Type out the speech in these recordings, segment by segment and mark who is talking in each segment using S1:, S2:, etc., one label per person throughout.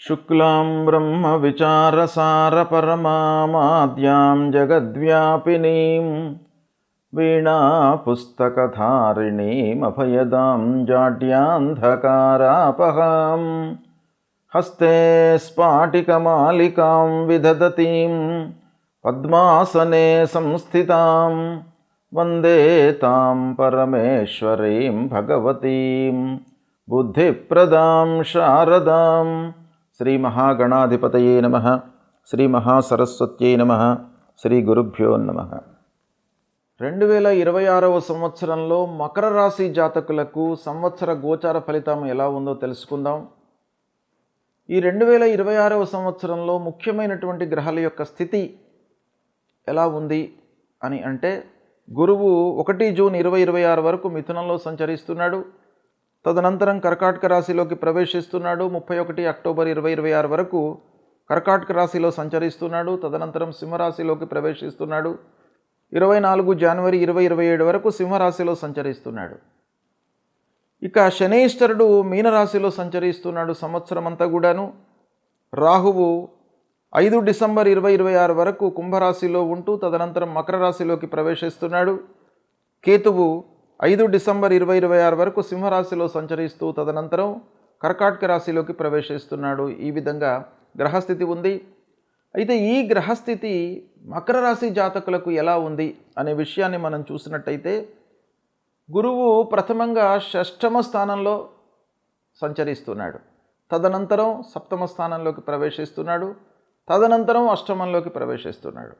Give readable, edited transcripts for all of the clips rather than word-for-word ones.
S1: శుక్లాం బ్రహ్మవిచారసారపరమామాద్యాం జగద్వ్యాపినీం వీణాపుస్తకధారిణీమభయదాం జాడ్యాంధకారాపహాం హస్తే స్ఫాటికమాలికాం విదధతీం పద్మాసనే సంస్థితాం వందే తాం పరమేశ్వరీం భగవతీం బుద్ధిప్రదాం శారదాం. శ్రీ మహాగణాధిపతయే నమః. శ్రీ మహాసరస్వత్యై నమః. శ్రీ గురుభ్యో నమః. 2026వ సంవత్సరంలో మకర రాశి జాతకులకు సంవత్సర గోచార ఫలితం ఎలా ఉందో తెలుసుకుందాం. ఈ 2026వ సంవత్సరంలో ముఖ్యమైనటువంటి గ్రహాల యొక్క స్థితి ఎలా ఉంది అని అంటే, గురువు 1 జూన్ 2026 వరకు మిథునంలో సంచరిస్తున్నాడు. తదనంతరం కర్కాటక రాశిలోకి ప్రవేశిస్తున్నాడు. 31 అక్టోబర్ 2026 వరకు కర్కాటక రాశిలో సంచరిస్తున్నాడు. తదనంతరం సింహరాశిలోకి ప్రవేశిస్తున్నాడు. 24 జనవరి 2027 వరకు సింహరాశిలో సంచరిస్తున్నాడు. ఇక శనైశ్వరుడు మీనరాశిలో సంచరిస్తున్నాడు సంవత్సరం అంతా కూడాను. రాహువు 5 డిసెంబర్ 2026 వరకు కుంభరాశిలో ఉంటూ తదనంతరం మకర రాశిలోకి ప్రవేశిస్తున్నాడు. కేతువు 5 డిసెంబర్ 2026 వరకు సింహరాశిలో సంచరిస్తూ తదనంతరం కర్కాటక రాశిలోకి ప్రవేశిస్తున్నాడు. ఈ విధంగా గ్రహస్థితి ఉంది. అయితే ఈ గ్రహస్థితి మకర రాశి జాతకులకు ఎలా ఉంది అనే విషయాన్ని మనం చూసినట్టయితే, గురువు ప్రథమంగా 6వ స్థానంలో సంచరిస్తున్నాడు. తదనంతరం 7వ స్థానంలోకి ప్రవేశిస్తున్నాడు. తదనంతరం 8మంలోకి ప్రవేశిస్తున్నాడు.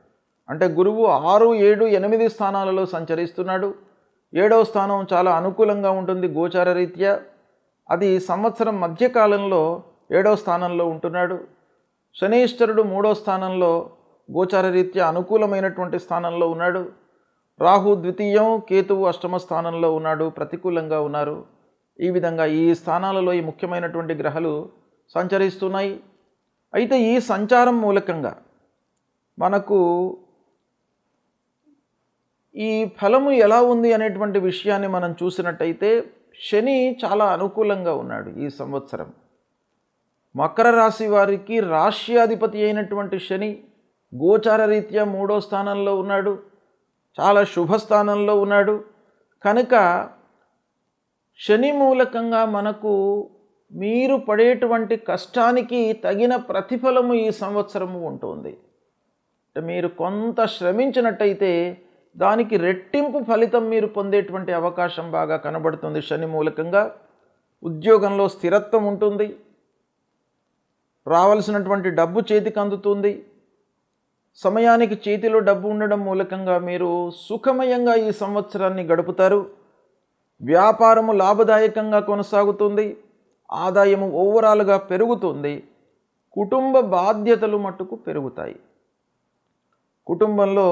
S1: అంటే గురువు 6, 7, 8 స్థానాలలో సంచరిస్తున్నాడు. 7వ స్థానం చాలా అనుకూలంగా ఉంటుంది గోచార రీత్యా. అది సంవత్సరం మధ్యకాలంలో 7వ స్థానంలో ఉంటున్నాడు. శనీశ్వరుడు 3వ స్థానంలో గోచార రీత్యా అనుకూలమైనటువంటి స్థానంలో ఉన్నాడు. రాహు ద్వితీయం, కేతువు 8వ స్థానంలో ఉన్నాడు, ప్రతికూలంగా ఉన్నారు. ఈ విధంగా ఈ స్థానాలలో ఈ ముఖ్యమైనటువంటి గ్రహాలు సంచరిస్తున్నాయి. అయితే ఈ సంచారం మూలకంగా మనకు ఈ ఫలము ఎలా ఉంది అనేటువంటి విషయాన్ని మనం చూసినట్టయితే, శని చాలా అనుకూలంగా ఉన్నాడు ఈ సంవత్సరం. మకర రాశి వారికి రాశ్యాధిపతి అయినటువంటి శని గోచార రీత్యా 3వ స్థానంలో ఉన్నాడు, చాలా శుభస్థానంలో ఉన్నాడు. కనుక శని మూలకంగా మనకు మీరు పడేటువంటి కష్టానికి తగిన ప్రతిఫలము ఈ సంవత్సరము ఉంటుంది. మీరు కొంత శ్రమించినట్టయితే దానికి రెట్టింపు ఫలితం మీరు పొందేటువంటి అవకాశం బాగా కనబడుతుంది. శని మూలకంగా ఉద్యోగంలో స్థిరత్వం ఉంటుంది, రావాల్సినటువంటి డబ్బు చేతికి అందుతుంది. సమయానికి చేతిలో డబ్బు ఉండడం మూలకంగా మీరు సుఖమయంగా ఈ సంవత్సరాన్ని గడుపుతారు. వ్యాపారము లాభదాయకంగా కొనసాగుతుంది. ఆదాయము ఓవరాల్గా పెరుగుతుంది. కుటుంబ బాధ్యతలు మట్టుకు పెరుగుతాయి. కుటుంబంలో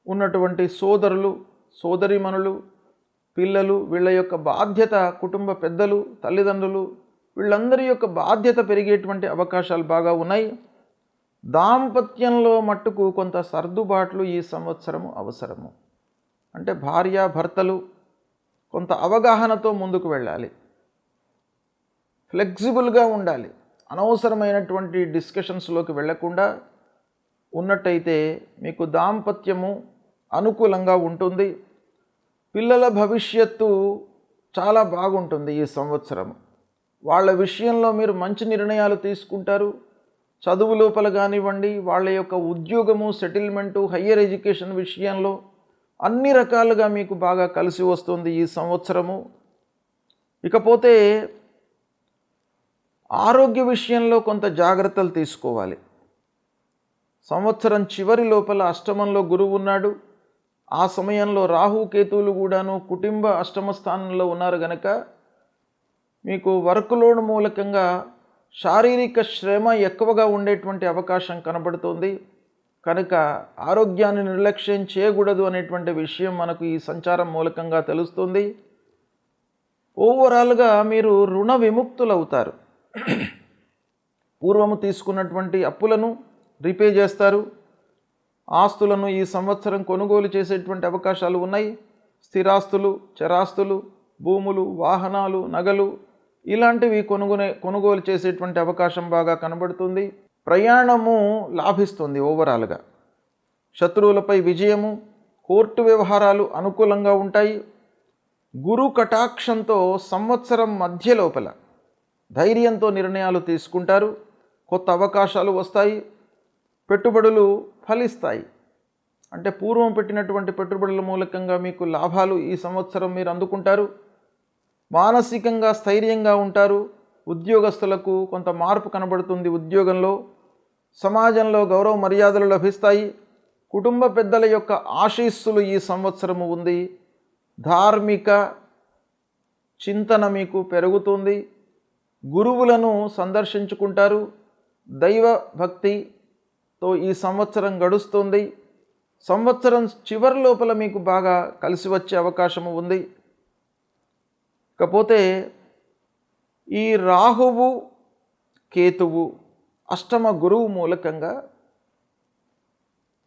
S1: ఉన్నటువంటి సోదరులు, సోదరీమణులు, పిల్లలు, వీళ్ళ యొక్క బాధ్యత, కుటుంబ పెద్దలు, తల్లిదండ్రులు, వీళ్ళందరి యొక్క బాధ్యత పెరిగేటువంటి అవకాశాలు బాగా ఉన్నాయి. దాంపత్యంలో మట్టుకు కొంత సర్దుబాట్లు ఈ సంవత్సరము అవసరము. అంటే భార్యాభర్తలు కొంత అవగాహనతో ముందుకు వెళ్ళాలి, ఫ్లెక్సిబుల్గా ఉండాలి. అనవసరమైనటువంటి డిస్కషన్స్లోకి వెళ్లకుండా ఉన్నట్టయితే మీకు దాంపత్యము అనుకూలంగా ఉంటుంది. పిల్లల భవిష్యత్తు చాలా బాగుంటుంది ఈ సంవత్సరం. వాళ్ళ విషయంలో మీరు మంచి నిర్ణయాలు తీసుకుంటారు. చదువు లోపల కానివ్వండి, వాళ్ళ యొక్క ఉద్యోగము, సెటిల్మెంటు, హయ్యర్ ఎడ్యుకేషన్ విషయంలో అన్ని రకాలుగా మీకు బాగా కలిసి వస్తుంది ఈ సంవత్సరము. ఇకపోతే ఆరోగ్య విషయంలో కొంత జాగ్రత్తలు తీసుకోవాలి. సంవత్సరం చివరి లోపల 8మంలో గురువు ఉన్నాడు. ఆ సమయంలో రాహు కేతువులు కూడాను కుటుంబ 8మ స్థానంలో ఉన్నారు కనుక మీకు వర్క్ లోడ్ మూలకంగా శారీరక శ్రమ ఎక్కువగా ఉండేటువంటి అవకాశం కనబడుతుంది. కనుక ఆరోగ్యాన్ని నిర్లక్ష్యం చేయకూడదు అనేటువంటి విషయం మనకు ఈ సంచారం మూలకంగా తెలుస్తుంది. ఓవరాల్గా మీరు రుణ విముక్తులవుతారు. పూర్వము తీసుకున్నటువంటి అప్పులను రీపే చేస్తారు. ఆస్తులను ఈ సంవత్సరం కొనుగోలు చేసేటువంటి అవకాశాలు ఉన్నాయి. స్థిరాస్తులు, చరాస్తులు, భూములు, వాహనాలు, నగలు ఇలాంటివి కొనుగోలు చేసేటువంటి అవకాశం బాగా కనబడుతుంది. ప్రయాణము లాభిస్తుంది. ఓవరాల్గా శత్రువులపై విజయము, కోర్టు వ్యవహారాలు అనుకూలంగా ఉంటాయి. గురు కటాక్షంతో సంవత్సరం మధ్య లోపల ధైర్యంతో నిర్ణయాలు తీసుకుంటారు. కొత్త అవకాశాలు వస్తాయి. పెట్టుబడులు ఫలిస్తాయి. అంటే పూర్వం పెట్టినటువంటి పెట్టుబడుల మూలకంగా మీకు లాభాలు ఈ సంవత్సరం మీరు అందుకుంటారు. మానసికంగా స్థైర్యంగా ఉంటారు. ఉద్యోగస్తులకు కొంత మార్పు కనబడుతుంది. ఉద్యోగంలో, సమాజంలో గౌరవ మర్యాదలు లభిస్తాయి. కుటుంబ పెద్దల యొక్క ఆశీస్సులు ఈ సంవత్సరము ఉంది. ధార్మిక చింతన మీకు పెరుగుతుంది. గురువులను సందర్శించుకుంటారు. దైవ భక్తితో ఈ సంవత్సరం గడుస్తుంది. సంవత్సరం చివరి లోపల మీకు బాగా కలిసి వచ్చే అవకాశము ఉంది. కాకపోతే ఈ రాహువు, కేతువు, అష్టమ గురువు మూలకంగా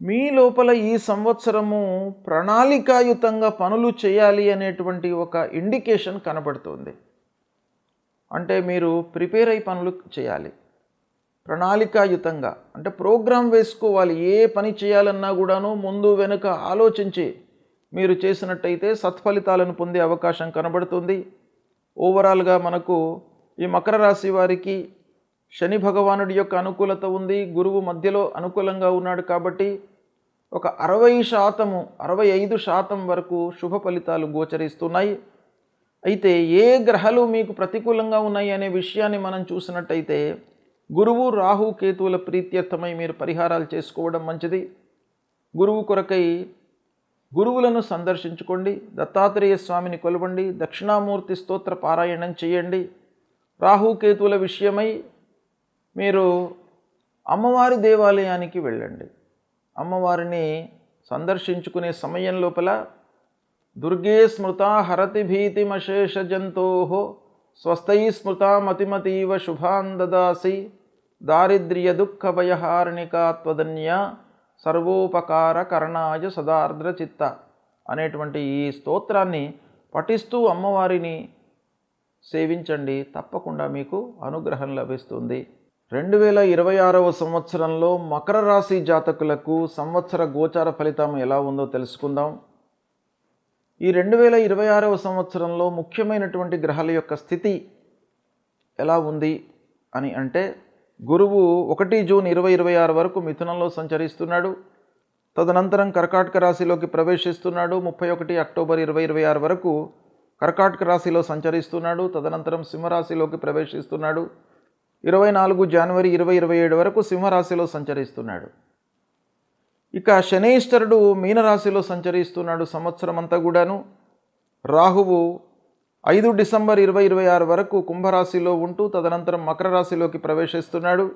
S1: మీ లోపల ఈ సంవత్సరము ప్రణాళికాయుతంగా పనులు చేయాలి అనేటువంటి ఒక ఇండికేషన్ కనబడుతుంది. అంటే మీరు ప్రిపేర్ అయి పనులు చేయాలి. ప్రణాళికాయుతంగా అంటే ప్రోగ్రాం వేసుకోవాలి. ఏ పని చేయాలన్నా కూడాను ముందు వెనుక ఆలోచించి మీరు చేసినట్టయితే సత్ఫలితాలను పొందే అవకాశం కనబడుతుంది. ఓవరాల్గా మనకు ఈ మకర రాశి వారికి శని భగవానుడి యొక్క అనుకూలత ఉంది. గురువు మధ్యలో అనుకూలంగా ఉన్నాడు కాబట్టి ఒక 60%, 65% వరకు శుభ ఫలితాలు గోచరిస్తున్నాయి. అయితే ఏ గ్రహాలు మీకు ప్రతికూలంగా ఉన్నాయి అనే విషయాన్ని మనం చూసినట్టయితే గురువు, రాహు, కేతువుల ప్రీత్యర్థమై మీరు పరిహారాలు చేసుకోవడం మంచిది. గురువు కొరకై గురువులను సందర్శించుకోండి. దత్తాత్రేయ స్వామిని కొలవండి. దక్షిణామూర్తి స్తోత్ర పారాయణం చేయండి. రాహుకేతువుల విషయమై మీరు అమ్మవారి దేవాలయానికి వెళ్ళండి. అమ్మవారిని సందర్శించుకునే సమయం లోపల దుర్గే స్మృత హరతి భీతిమశేష జంతో స్వస్థై స్మృత మతిమతీవ శుభాన్ దదాసి దారిద్ర్య దుఃఖ భయహారిణికా త్వదన్య సర్వోపకార కరణాయ సదార్ద్ర చిత్త అనేటువంటి ఈ స్తోత్రాన్ని పఠిస్తూ అమ్మవారిని సేవించండి. తప్పకుండా మీకు అనుగ్రహం లభిస్తుంది. 2026వ సంవత్సరంలో మకర రాశి జాతకులకు సంవత్సర గోచార ఫలితం ఎలా ఉందో తెలుసుకుందాం. ఈ 2026వ సంవత్సరంలో ముఖ్యమైనటువంటి గ్రహాల యొక్క స్థితి ఎలా ఉంది అని అంటే, గురువు 1 జూన్ 2026 వరకు మిథునంలో సంచరిస్తున్నాడు. తదనంతరం కర్కాటక రాశిలోకి ప్రవేశిస్తున్నాడు. 31 అక్టోబర్ 2026 వరకు కర్కాటక రాశిలో సంచరిస్తున్నాడు. తదనంతరం సింహరాశిలోకి ప్రవేశిస్తున్నాడు. 24 జనవరి 2027 వరకు సింహరాశిలో సంచరిస్తున్నాడు. ఇక శనైశ్వరుడు మీనరాశిలో సంచరిస్తున్నాడు సంవత్సరం అంతా కూడాను. రాహువు 5 డిసెంబర్ 2026 వరకు కుంభరాశిలో ఉంటూ తదనంతరం మకర రాశిలోకి ప్రవేశిస్తున్నాడు.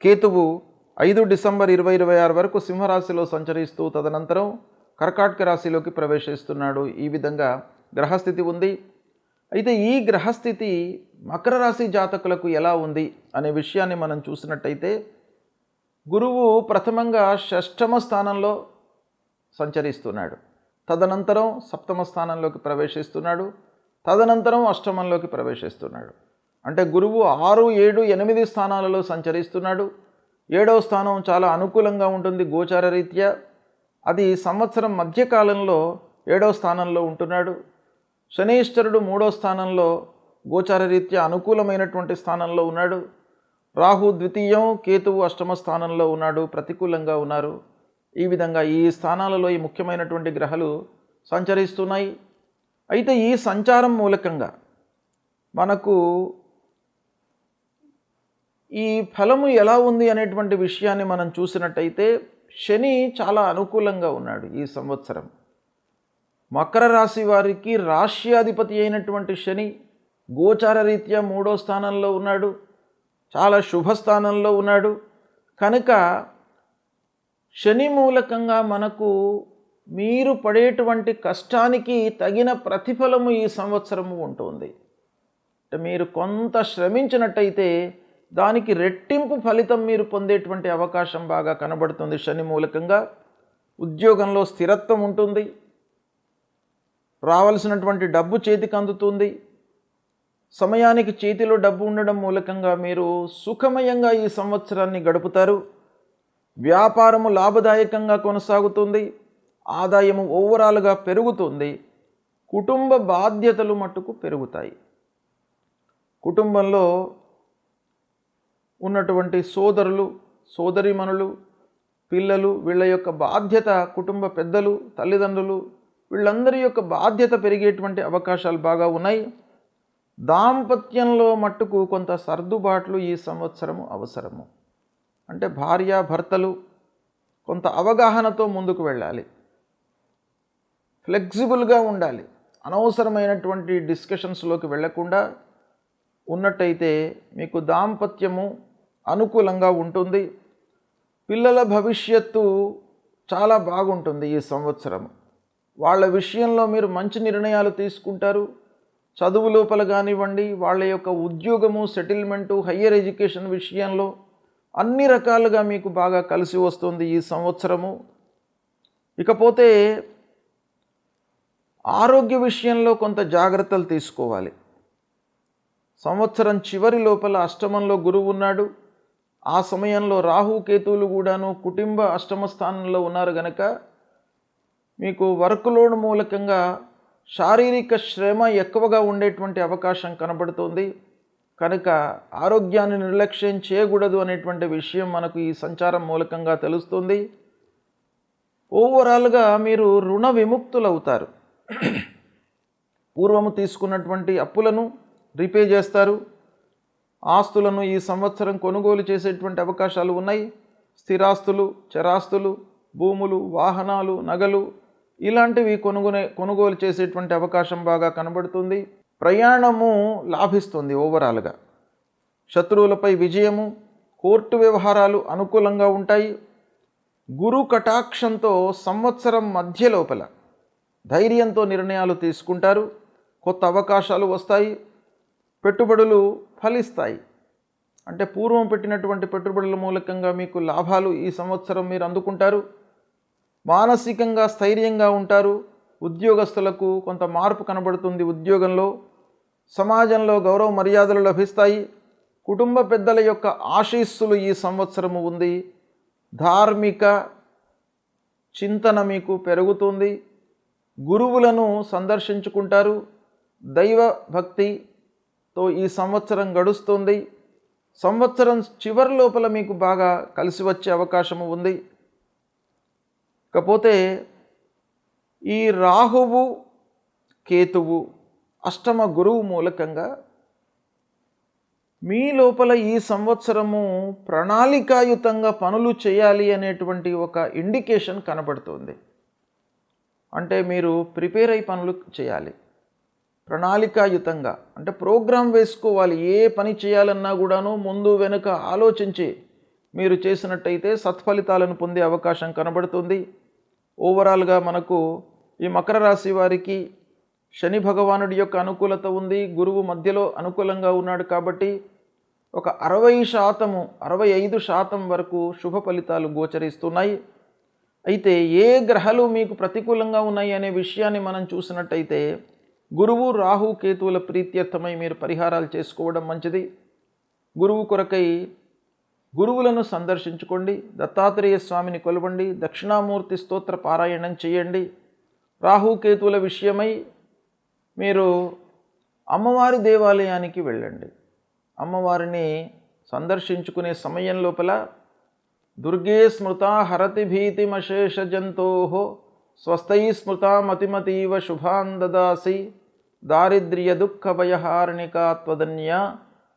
S1: కేతువు 5 డిసెంబర్ 2026 వరకు సింహరాశిలో సంచరిస్తూ తదనంతరం కర్కాటక రాశిలోకి ప్రవేశిస్తున్నాడు. ఈ విధంగా గ్రహస్థితి ఉంది. అయితే ఈ గ్రహస్థితి మకర రాశి జాతకులకు ఎలా ఉంది అనే విషయాన్ని మనం చూసినట్టయితే, గురువు ప్రథమంగా షష్టమ స్థానంలో సంచరిస్తున్నాడు. తదనంతరం సప్తమ స్థానంలోకి ప్రవేశిస్తున్నాడు. తదనంతరం అష్టమంలోకి ప్రవేశిస్తున్నాడు. అంటే గురువు 6, 7, 8 స్థానాలలో సంచరిస్తున్నాడు. 7వ స్థానం చాలా అనుకూలంగా ఉంటుంది గోచార రీత్యా. అది సంవత్సరం మధ్యకాలంలో 7వ స్థానంలో ఉంటున్నాడు. శనీశ్వరుడు 3వ స్థానంలో గోచార రీత్యా అనుకూలమైనటువంటి స్థానంలో ఉన్నాడు. రాహు ద్వితీయం, కేతువు అష్టమ స్థానంలో ఉన్నాడు, ప్రతికూలంగా ఉన్నారు. ఈ విధంగా ఈ స్థానాలలో ఈ ముఖ్యమైనటువంటి గ్రహాలు సంచరిస్తున్నాయి. అయితే ఈ సంచారం మూలకంగా మనకు ఈ ఫలము ఎలా ఉంది అనేటువంటి విషయాన్ని మనం చూసినట్టయితే, శని చాలా అనుకూలంగా ఉన్నాడు ఈ సంవత్సరం. మకర రాశి వారికి రాశ్యాధిపతి అయినటువంటి శని గోచార రీత్యా 3వ స్థానంలో ఉన్నాడు. చాలా శుభస్థానంలో ఉన్నాడు. కనుక శని మూలకంగా మనకు మీరు పడేటువంటి కష్టానికి తగిన ప్రతిఫలము ఈ సంవత్సరము ఉంటుంది. అంటే మీరు కొంత శ్రమించినట్టయితే దానికి రెట్టింపు ఫలితం మీరు పొందేటువంటి అవకాశం బాగా కనబడుతుంది. శని మూలకంగా ఉద్యోగంలో స్థిరత్వం ఉంటుంది. రావాల్సినటువంటి డబ్బు చేతికి అందుతుంది. సమయానికి చేతిలో డబ్బు ఉండడం మూలకంగా మీరు సుఖమయంగా ఈ సంవత్సరాన్ని గడుపుతారు. వ్యాపారము లాభదాయకంగా కొనసాగుతుంది. ఆదాయము ఓవరాల్గా పెరుగుతుంది. కుటుంబ బాధ్యతలు మట్టుకు పెరుగుతాయి. కుటుంబంలో ఉన్నటువంటి సోదరులు, సోదరీమణులు, పిల్లలు, వీళ్ళ యొక్క బాధ్యత, కుటుంబ పెద్దలు, తల్లిదండ్రులు, వీళ్ళందరి యొక్క బాధ్యత పెరిగేటువంటి అవకాశాలు బాగా ఉన్నాయి. దాంపత్యంలో మట్టుకు కొంత సర్దుబాట్లు ఈ సంవత్సరము అవసరము. అంటే భార్యాభర్తలు కొంత అవగాహనతో ముందుకు వెళ్ళాలి, ఫ్లెక్సిబుల్గా ఉండాలి. అనవసరమైనటువంటి డిస్కషన్స్లోకి వెళ్లకుండా ఉన్నట్టయితే మీకు దాంపత్యము అనుకూలంగా ఉంటుంది. పిల్లల భవిష్యత్తు చాలా బాగుంటుంది ఈ సంవత్సరం. వాళ్ళ విషయంలో మీరు మంచి నిర్ణయాలు తీసుకుంటారు. చదువు లోపల కానివ్వండి, వాళ్ళ యొక్క ఉద్యోగము, సెటిల్మెంటు, హయ్యర్ ఎడ్యుకేషన్ విషయంలో అన్ని రకాలుగా మీకు బాగా కలిసి వస్తుంది ఈ సంవత్సరము. ఇకపోతే ఆరోగ్య విషయంలో కొంత జాగ్రత్తలు తీసుకోవాలి. సంవత్సరం చివరి లోపల అష్టమంలో గురువు ఉన్నాడు. ఆ సమయంలో రాహు కేతువులు కూడాను కుటుంబ అష్టమ స్థానంలో ఉన్నారు గనక మీకు వర్క్ లోడ్ మూలకంగా శారీరక శ్రమ ఎక్కువగా ఉండేటువంటి అవకాశం కనబడుతుంది. కనుక ఆరోగ్యాన్ని నిర్లక్ష్యం చేయకూడదు అనేటువంటి విషయం మనకు ఈ సంచారం మూలకంగా తెలుస్తుంది. ఓవరాల్గా మీరు రుణ విముక్తులవుతారు. పూర్వము తీసుకున్నటువంటి అప్పులను రీపే చేస్తారు. ఆస్తులను ఈ సంవత్సరం కొనుగోలు చేసేటువంటి అవకాశాలు ఉన్నాయి. స్థిరాస్తులు, చరాస్తులు, భూములు, వాహనాలు, నగలు ఇలాంటివి కొనుగోలు చేసేటువంటి అవకాశం బాగా కనబడుతుంది. ప్రయాణము లాభిస్తుంది. ఓవరాల్గా శత్రువులపై విజయము, కోర్టు వ్యవహారాలు అనుకూలంగా ఉంటాయి. గురు కటాక్షంతో సంవత్సరం మధ్య లోపల ధైర్యంతో నిర్ణయాలు తీసుకుంటారు. కొత్త అవకాశాలు వస్తాయి. పెట్టుబడులు ఫలిస్తాయి. అంటే పూర్వం పెట్టినటువంటి పెట్టుబడుల మూలకంగా మీకు లాభాలు ఈ సంవత్సరం మీరు అందుకుంటారు. మానసికంగా స్థైర్యంగా ఉంటారు. ఉద్యోగస్తులకు కొంత మార్పు కనబడుతుంది. ఉద్యోగంలో, సమాజంలో గౌరవ మర్యాదలు లభిస్తాయి. కుటుంబ పెద్దల యొక్క ఆశీస్సులు ఈ సంవత్సరము ఉంది. ధార్మిక చింతన మీకు పెరుగుతుంది. గురువులను సందర్శించుకుంటారు. దైవ భక్తితో ఈ సంవత్సరం గడుస్తుంది. సంవత్సరం చివరి లోపల మీకు బాగా కలిసి వచ్చే అవకాశము ఉంది. కాకపోతే ఈ రాహువు, కేతువు, అష్టమ గురువు మూలకంగా మీ లోపల ఈ సంవత్సరము ప్రణాళికాయుతంగా పనులు చేయాలి అనేటువంటి ఒక ఇండికేషన్ కనబడుతుంది. అంటే మీరు ప్రిపేర్ అయి పనులు చేయాలి. ప్రణాళికాయుతంగా అంటే ప్రోగ్రాం వేసుకోవాలి. ఏ పని చేయాలన్నా కూడాను ముందు వెనుక ఆలోచించి మీరు చేసినట్టయితే సత్ఫలితాలను పొందే అవకాశం కనబడుతుంది. ఓవరాల్గా మనకు ఈ మకర రాశి వారికి శని భగవానుడి యొక్క అనుకూలత ఉంది. గురువు మధ్యలో అనుకూలంగా ఉన్నాడు కాబట్టి ఒక 60%, 65% వరకు శుభ ఫలితాలు గోచరిస్తున్నాయి. అయితే ఏ గ్రహాలు మీకు ప్రతికూలంగా ఉన్నాయి అనే విషయాన్ని మనం చూసినట్టయితే గురువు, రాహు, కేతువుల ప్రీత్యర్థమై మీరు పరిహారాలు చేసుకోవడం మంచిది. గురువు కొరకై గురువులను సందర్శించుకోండి. దత్తాత్రేయ స్వామిని కొలవండి. దక్షిణామూర్తి స్తోత్ర పారాయణం చేయండి. రాహు కేతువుల విషయమై మీరు అమ్మవారి దేవాలయానికి వెళ్ళండి. అమ్మవారిని సందర్శించుకునే సమయం లోపల దుర్గే స్మృత హరతి భీతిమశేష జంతో స్వస్థై స్మృత మతిమతీవ శుభాన్ దదాసి దారిద్ర్య దుఃఖ భయహారిణికా త్వదన్య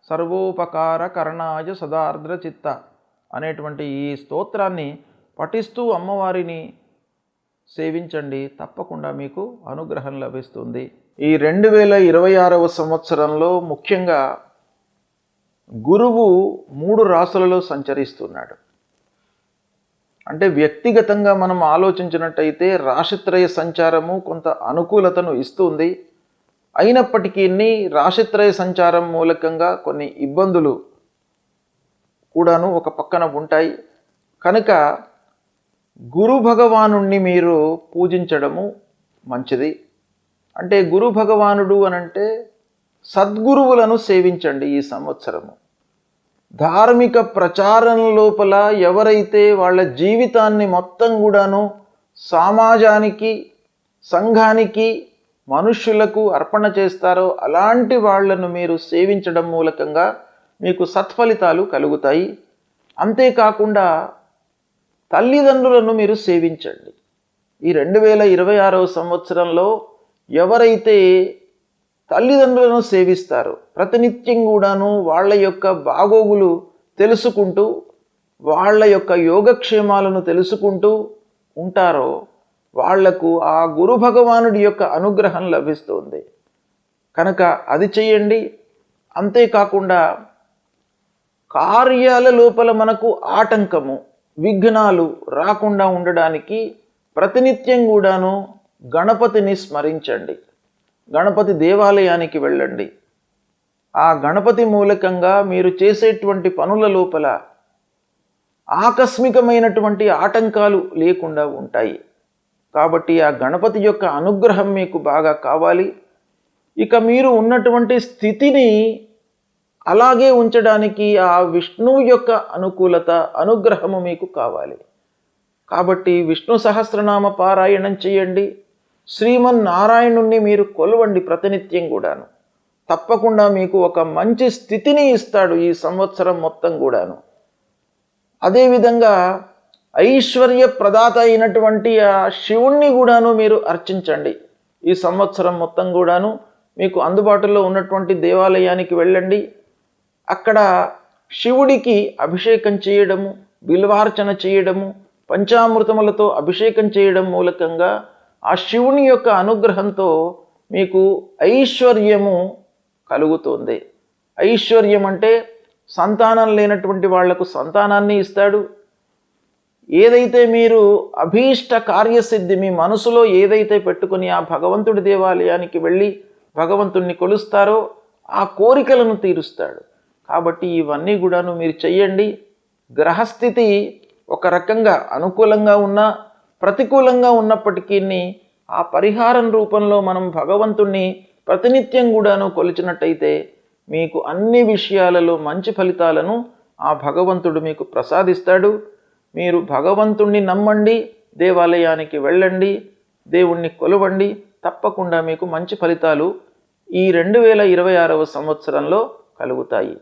S1: సర్వోపకార కరణాయ సదార్ద్ర చిత్త అనేటువంటి ఈ స్తోత్రాన్ని పఠిస్తూ అమ్మవారిని సేవించండి. తప్పకుండా మీకు అనుగ్రహం లభిస్తుంది. ఈ 2026వ సంవత్సరంలో ముఖ్యంగా గురువు 3 రాశులలో సంచరిస్తున్నాడు. అంటే వ్యక్తిగతంగా మనం ఆలోచించినట్టయితే రాశిత్రయ సంచారము కొంత అనుకూలతను ఇస్తుంది. అయినప్పటికీ రాశిత్రయ సంచారం మూలకంగా కొన్ని ఇబ్బందులు కూడాను ఒక పక్కన ఉంటాయి. కనుక గురు భగవానుణ్ణి మీరు పూజించడము మంచిది. అంటే గురు భగవానుడు అనంటే సద్గురువులను సేవించండి ఈ సంవత్సరము. ధార్మిక ప్రచారం లోపల ఎవరైతే వాళ్ళ జీవితాన్ని మొత్తం కూడాను సమాజానికి, సంఘానికి, మనుష్యులకు అర్పణ చేస్తారో అలాంటి వాళ్లను మీరు సేవించడం మూలకంగా మీకు సత్ఫలితాలు కలుగుతాయి. అంతేకాకుండా తల్లిదండ్రులను మీరు సేవించండి. ఈ 2026వ సంవత్సరంలో ఎవరైతే తల్లిదండ్రులను సేవిస్తారో, ప్రతినిత్యం కూడాను వాళ్ళ యొక్క బాగోగులు తెలుసుకుంటూ, వాళ్ళ యొక్క యోగక్షేమాలను తెలుసుకుంటూ ఉంటారో వాళ్లకు ఆ గురు భగవానుడి యొక్క అనుగ్రహం లభిస్తుంది. కనుక అది చేయండి. అంతేకాకుండా కార్యాల లోపల మనకు ఆటంకము, విఘ్నాలు రాకుండా ఉండడానికి ప్రతినిత్యం కూడాను గణపతిని స్మరించండి. గణపతి దేవాలయానికి వెళ్ళండి. ఆ గణపతి మూలకంగా మీరు చేసేటువంటి పనుల లోపల ఆకస్మికమైనటువంటి ఆటంకాలు లేకుండా ఉంటాయి. కాబట్టి ఆ గణపతి యొక్క అనుగ్రహం మీకు బాగా కావాలి. ఇక మీరు ఉన్నటువంటి స్థితిని అలాగే ఉంచడానికి ఆ విష్ణువు యొక్క అనుకూలత, అనుగ్రహము మీకు కావాలి. కాబట్టి విష్ణు సహస్రనామ పారాయణం చేయండి. శ్రీమన్నారాయణుణ్ణి మీరు కొలవండి ప్రతినిత్యం కూడాను. తప్పకుండా మీకు ఒక మంచి స్థితిని ఇస్తాడు ఈ సంవత్సరం మొత్తం కూడాను. అదేవిధంగా ఐశ్వర్య ప్రదాత అయినటువంటి ఆ శివుణ్ణి కూడాను మీరు అర్చించండి. ఈ సంవత్సరం మొత్తం కూడాను మీకు అందుబాటులో ఉన్నటువంటి దేవాలయానికి వెళ్ళండి. అక్కడ శివుడికి అభిషేకం చేయడము, బిల్వార్చన చేయడము, పంచామృతములతో అభిషేకం చేయడం మూలకంగా ఆ శివుని యొక్క అనుగ్రహంతో మీకు ఐశ్వర్యము కలుగుతుంది. ఐశ్వర్యం అంటే సంతానం లేనటువంటి వాళ్లకు సంతానాన్ని ఇస్తాడు. ఏదైతే మీరు అభీష్ట కార్యసిద్ధి మీ మనసులో ఏదైతే పెట్టుకుని ఆ భగవంతుడి దేవాలయానికి వెళ్ళి భగవంతుణ్ణి కొలుస్తారో ఆ కోరికలను తీరుస్తాడు. కాబట్టి ఇవన్నీ కూడాను మీరు చెయ్యండి. గ్రహస్థితి ఒక రకంగా అనుకూలంగా ఉన్నా ప్రతికూలంగా ఉన్నప్పటికీ ఆ పరిహారం రూపంలో మనం భగవంతుణ్ణి ప్రతినిత్యం కూడాను కొలిచినట్టయితే మీకు అన్ని విషయాలలో మంచి ఫలితాలను ఆ భగవంతుడు మీకు ప్రసాదిస్తాడు. మీరు భగవంతుణ్ణి నమ్మండి, దేవాలయానికి వెళ్ళండి, దేవుణ్ణి కొలవండి. తప్పకుండా మీకు మంచి ఫలితాలు ఈ 2026వ సంవత్సరంలో కలుగుతాయి.